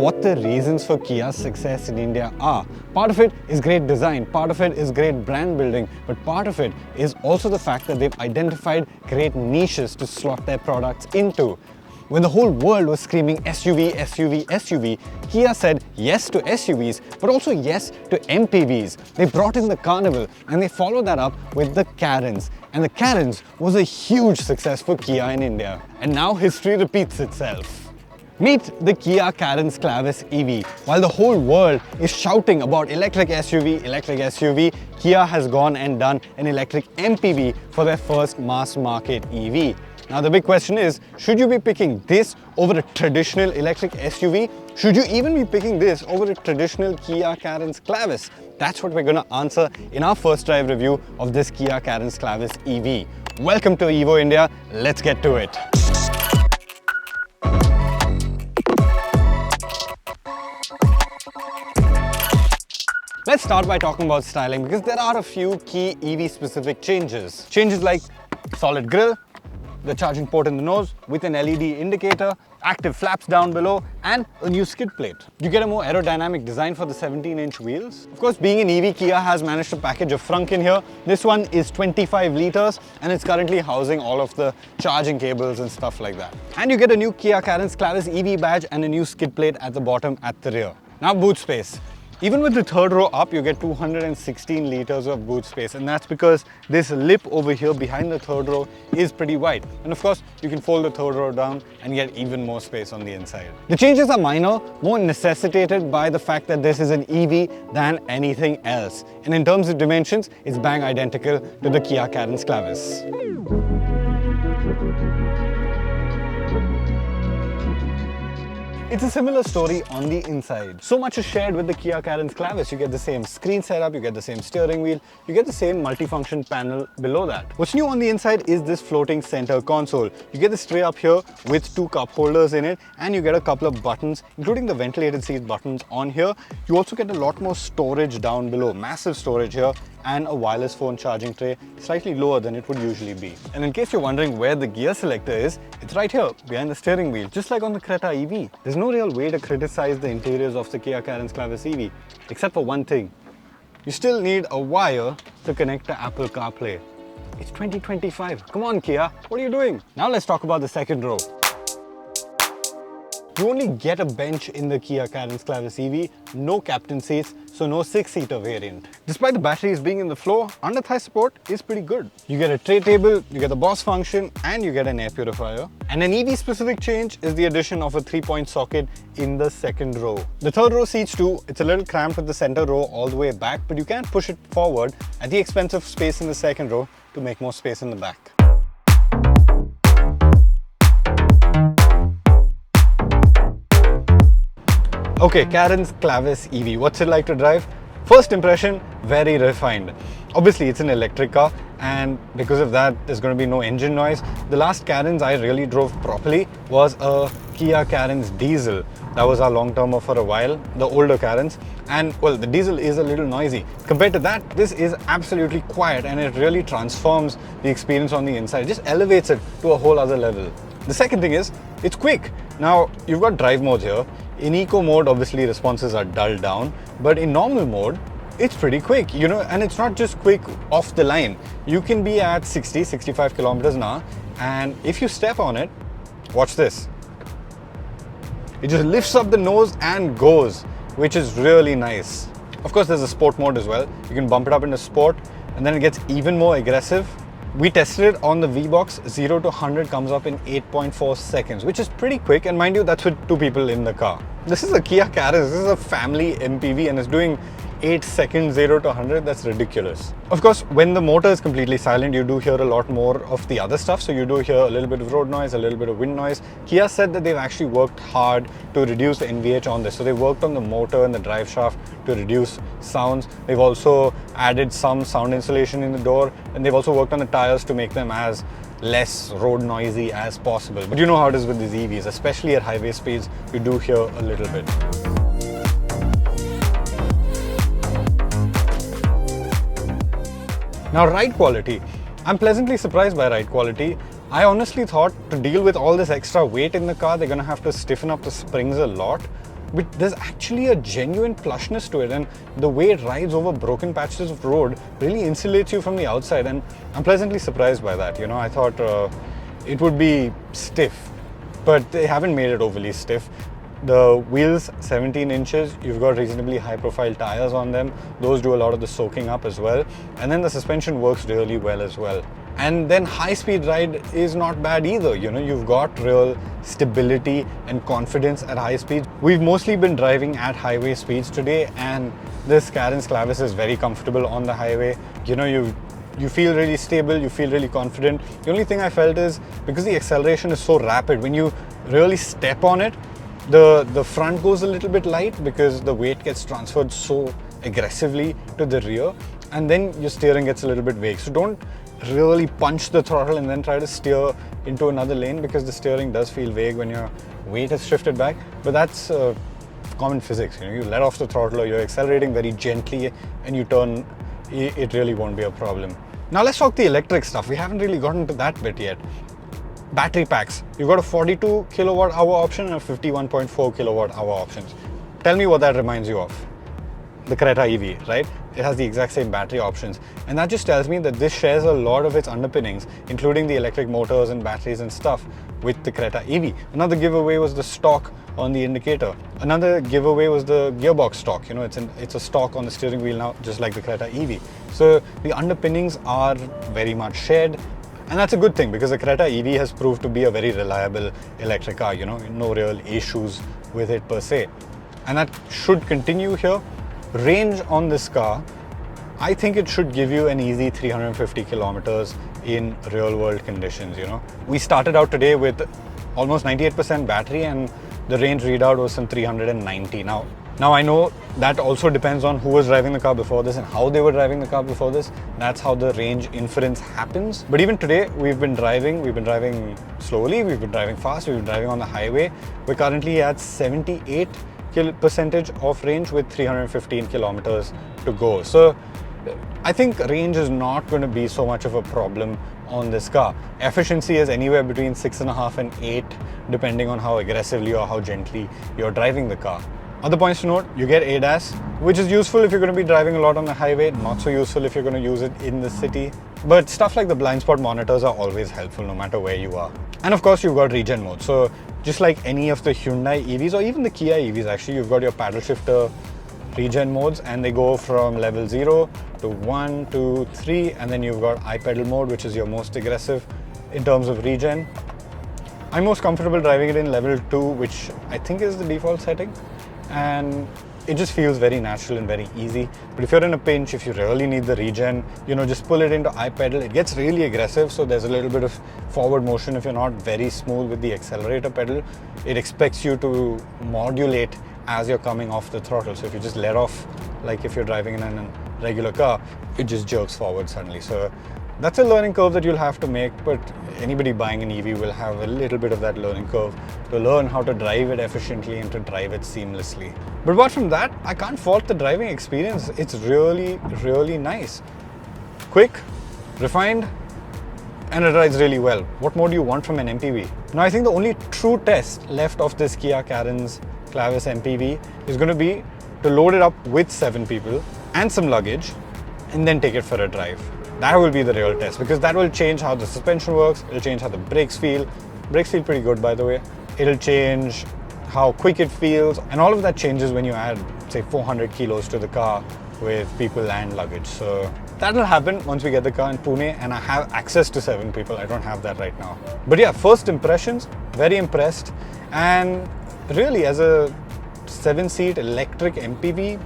what the reasons for Kia's success in India are. Part of it is great design, part of it is great brand building, but part of it is also the fact that they've identified great niches to slot their products into. When the whole world was screaming SUV, SUV, SUV, Kia said yes to SUVs, but also yes to MPVs. They brought in the Carnival and they followed that up with the Carens. And the Carens was a huge success for Kia in India. And now history repeats itself. Meet the Kia Carens Clavis EV. While the whole world is shouting about electric SUV, Kia has gone and done an electric MPV for their first mass market EV. Now the big question is, should you be picking this over a traditional electric SUV? Should you even be picking this over a traditional Kia Carens Clavis? That's what we're going to answer in our first drive review of this Kia Carens Clavis EV. Welcome to Evo India, let's get to it. Let's start by talking about styling because there are a few key EV specific changes. Changes like solid grille, the charging port in the nose with an LED indicator, active flaps down below, and a new skid plate. You get a more aerodynamic design for the 17-inch wheels. Of course, being an EV, Kia has managed to package a frunk in here. This one is 25 liters and it's currently housing all of the charging cables and stuff like that. And you get a new Kia Carens Clavis EV badge and a new skid plate at the bottom at the rear. Now boot space. Even with the third row up, you get 216 liters of boot space, and that's because this lip over here behind the third row is pretty wide. And of course, you can fold the third row down and get even more space on the inside. The changes are minor, more necessitated by the fact that this is an EV than anything else. And in terms of dimensions, it's bang identical to the Kia Carens Clavis. It's a similar story on the inside. So much is shared with the Kia Carens Clavis. You get the same screen setup, you get the same steering wheel, you get the same multifunction panel below that. What's new on the inside is this floating center console. You get this tray up here with two cup holders in it, and you get a couple of buttons, including the ventilated seat buttons on here. You also get a lot more storage down below, massive storage here, and a wireless phone charging tray, slightly lower than it would usually be. And in case you're wondering where the gear selector is, it's right here behind the steering wheel, just like on the Creta EV. There's no real way to criticize the interiors of the Kia Carens Clavis EV, except for one thing. You still need a wire to connect to Apple CarPlay. It's 2025. Come on, Kia, what are you doing? Now let's talk about the second row. You only get a bench in the Kia Carens Clavis EV, no captain seats, so no 6-seater variant. Despite the batteries being in the floor, under thigh support is pretty good. You get a tray table, you get the Bose function, and you get an air purifier. And an EV specific change is the addition of a 3-point socket in the second row. The third row seats too, it's a little cramped with the center row all the way back, but you can push it forward at the expense of space in the second row to make more space in the back. Okay, Carens Clavis EV, what's it like to drive? First impression, very refined. Obviously, it's an electric car, and because of that, there's going to be no engine noise. The last Carens I really drove properly was a Kia Carens diesel. That was our long-termer for a while, the older Carens. And well, the diesel is a little noisy. Compared to that, this is absolutely quiet, and it really transforms the experience on the inside. It just elevates it to a whole other level. The second thing is, it's quick. Now, you've got drive modes here. In eco mode, obviously responses are dulled down, but in normal mode, it's pretty quick, you know, and it's not just quick off the line. You can be at 60, 65 kilometers an hour, and if you step on it, watch this. It just lifts up the nose and goes, which is really nice. Of course, there's a sport mode as well. You can bump it up into sport, and then it gets even more aggressive. We tested it on the VBOX, 0 to 100 comes up in 8.4 seconds, which is pretty quick, and mind you, that's with two people in the car. This is a Kia Carens, this is a family MPV, and it's doing 8 seconds 0 to 100, that's ridiculous. Of course, when the motor is completely silent, you do hear a lot more of the other stuff. So you do hear a little bit of road noise, a little bit of wind noise. Kia said that they've actually worked hard to reduce the NVH on this. So they worked on the motor and the drive shaft to reduce sounds. They've also added some sound insulation in the door, and they've also worked on the tires to make them as less road noisy as possible. But you know how it is with these EVs, especially at highway speeds, you do hear a little bit. Now, ride quality. I'm pleasantly surprised by ride quality. I honestly thought to deal with all this extra weight in the car, they're going to have to stiffen up the springs a lot. but there's actually a genuine plushness to it, and the way it rides over broken patches of road really insulates you from the outside, and I'm pleasantly surprised by that. You know, I thought it would be stiff, but they haven't made it overly stiff. The wheels, 17 inches, you've got reasonably high profile tires on them. Those do a lot of the soaking up as well. And then the suspension works really well as well. And then high speed ride is not bad either. You know, you've got real stability and confidence at high speeds. We've mostly been driving at highway speeds today, and this Carens Clavis is very comfortable on the highway. You know, you feel really stable, you feel really confident. The only thing I felt is, because the acceleration is so rapid, when you really step on it, the front goes a little bit light because the weight gets transferred so aggressively to the rear, and then your steering gets a little bit vague. So don't really punch the throttle and then try to steer into another lane, because the steering does feel vague when your weight is shifted back. But that's common physics. You know, you let off the throttle or you're accelerating very gently and you turn, it really won't be a problem. Now let's talk the electric stuff. We haven't really gotten to that bit yet. Battery packs. You've got a 42 kilowatt hour option and a 51.4 kilowatt hour options. Tell me what that reminds you of. The Creta EV, right? It has the exact same battery options. And that just tells me that this shares a lot of its underpinnings, including the electric motors and batteries and stuff, with the Creta EV. Another giveaway was the stock on the indicator. Another giveaway was the gearbox stock. You know, it's a stock on the steering wheel now, just like the Creta EV. So the underpinnings are very much shared. And that's a good thing, because the Creta EV has proved to be a very reliable electric car, you know, no real issues with it per se. And that should continue here. Range on this car, I think it should give you an easy 350 kilometers in real world conditions, you know. We started out today with almost 98% battery, and the range readout was some 390. Now I know that also depends on who was driving the car before this and how they were driving the car before this. That's how the range inference happens. But even today, we've been driving slowly, we've been driving fast, we've been driving on the highway. We're currently at 78% of range with 315 kilometers to go. So I think range is not going to be so much of a problem on this car. Efficiency is anywhere between 6.5 and 8, depending on how aggressively or how gently you're driving the car. Other points to note, you get ADAS, which is useful if you're going to be driving a lot on the highway, not so useful if you're going to use it in the city. But stuff like the blind spot monitors are always helpful no matter where you are. And of course, you've got regen mode. So just like any of the Hyundai EVs or even the Kia EVs, actually, you've got your paddle shifter regen modes, and they go from level 0 to 1, 2, 3, and then you've got iPedal mode, which is your most aggressive in terms of regen. I'm most comfortable driving it in level 2, which I think is the default setting. And it just feels very natural and very easy. But if you're in a pinch, if you really need the regen, you know, just pull it into iPedal. It gets really aggressive, so there's a little bit of forward motion if you're not very smooth with the accelerator pedal. It expects you to modulate as you're coming off the throttle. So if you just let off, like if you're driving in a regular car, it just jerks forward suddenly. So that's a learning curve that you'll have to make, but anybody buying an EV will have a little bit of that learning curve to learn how to drive it efficiently and to drive it seamlessly. But apart from that, I can't fault the driving experience. It's really, really nice. Quick, refined, and it rides really well. What more do you want from an MPV? Now, I think the only true test left of this Kia Carens Clavis MPV is going to be to load it up with 7 people and some luggage and then take it for a drive. That will be the real test, because that will change how the suspension works, it'll change how the brakes feel. Brakes feel pretty good, by the way. It'll change how quick it feels, and all of that changes when you add, say, 400 kilos to the car with people and luggage. So that'll happen once we get the car in Pune, and I have access to 7 people. I don't have that right now. But yeah, first impressions, very impressed. And really, as a 7-seat electric MPV,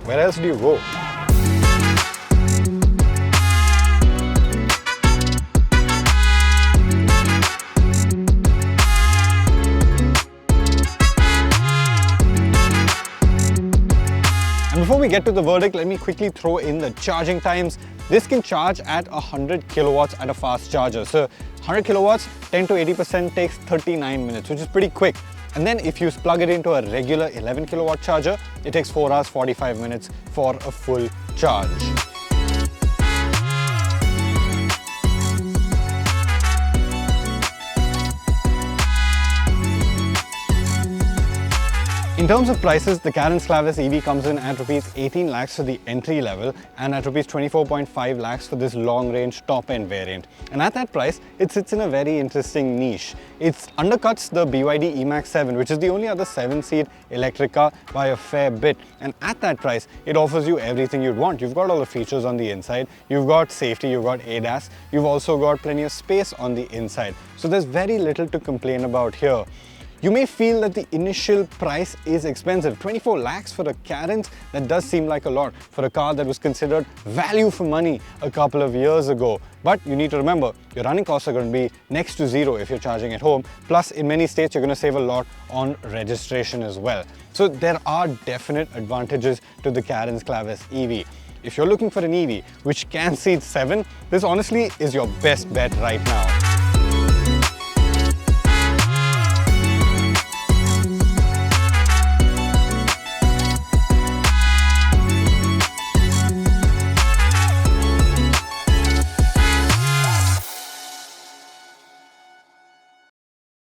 where else do you go? Before we get to the verdict, let me quickly throw in the charging times. This can charge at 100 kilowatts at a fast charger. So 100 kilowatts, 10 to 80% takes 39 minutes, which is pretty quick. And then if you plug it into a regular 11 kilowatt charger, it takes 4 hours, 45 minutes for a full charge. In terms of prices, the Carens Clavis EV comes in at rupees 18 lakhs for the entry level and at rupees 24.5 lakhs for this long-range top-end variant. And at that price, it sits in a very interesting niche. It undercuts the BYD eMAX 7, which is the only other 7-seat electric car by a fair bit. And at that price, it offers you everything you'd want. You've got all the features on the inside, you've got safety, you've got ADAS, you've also got plenty of space on the inside. So there's very little to complain about here. You may feel that the initial price is expensive. 24 lakhs for a Carens, that does seem like a lot for a car that was considered value for money a couple of years ago. But you need to remember, your running costs are going to be next to zero if you're charging at home. Plus, in many states, you're going to save a lot on registration as well. So there are definite advantages to the Carens Clavis EV. If you're looking for an EV which can seat 7, this honestly is your best bet right now.